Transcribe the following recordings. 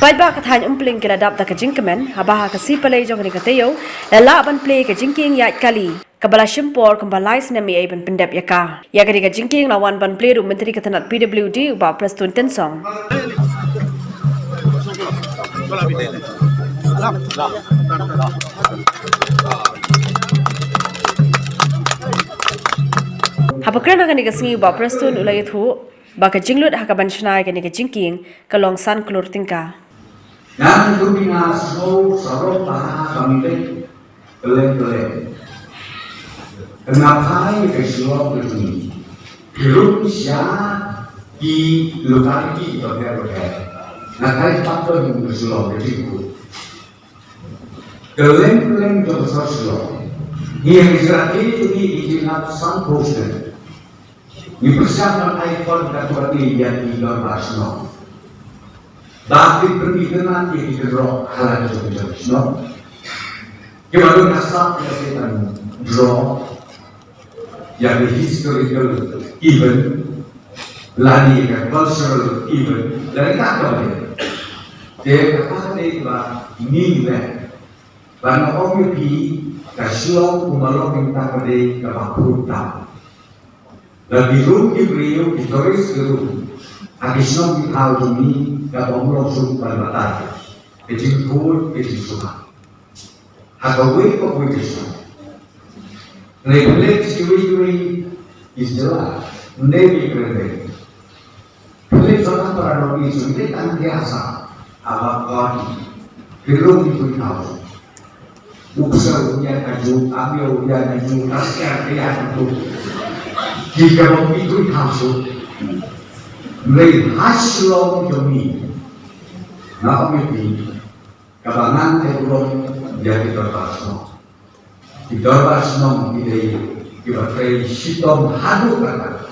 Paiba Hadien Umpling kila dap da Jingkemen habah RiKhasi Plie jong ni kateo la ban Plie ke Jingkieng kali kabala shimpor kembali Snem ai ban pendap yaka ya ke Jingkieng lawan ban Plie ru menteri ketanat PWD uba Prestone tensong Hapakran akan digasingi uba Prestone ulayat hu baka jinglut hakaban shnai ke Jingkieng kalong san klur tingka Yang dunia semua sarung tanah kami keleng-keleng. Kenapa ini kesuap begini? Indonesia di lokasi berbagai. Nakai faktor yang kesuap begitu. Keleng-keleng jauh kesuap. Ia Israel itu diizinkan sanggupnya. Ini bersama iPhone kategori yang digambarkan. Tapi perbicaraan ini draw halal juga, no? Kemudian asal yang draw yang historical event, lagi ke cultural event, dari kata dia kata itu nilai, karena orang itu kasihan kumalok minta pada kebakuran, lebih rumit beliau historis itu. Habis nanti hal ini kalau langsung berbatai, kecil pun kecil suka. Hagawi kok begitu. Regulasi security istilah, nebi keren. Kalau orang berada itu kan biasa, abang kaki, belum itu tahu. Usaha punya kaju, ambil punya kaju, kasih dia itu. Jika begitu tahu. RiKhasi demi nabi kabangan ekonomi jadi terbasno di terbasno ini kita sitom hadu kata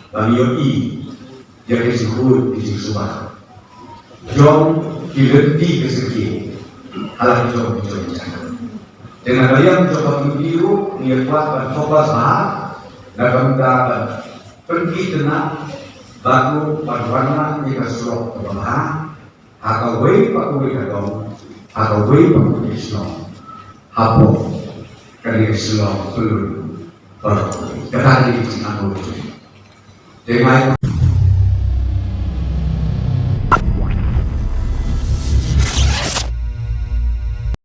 bagi jadi sebut di suara jom direnti keseki halah jom dengan bayang coba biru niat dan fokus dalam dapat pergi tenang baru warna jika surat berbahan atau wei pakai kadang atau wei pakai Islam apa kerja Islam perlu berkali dengan dengan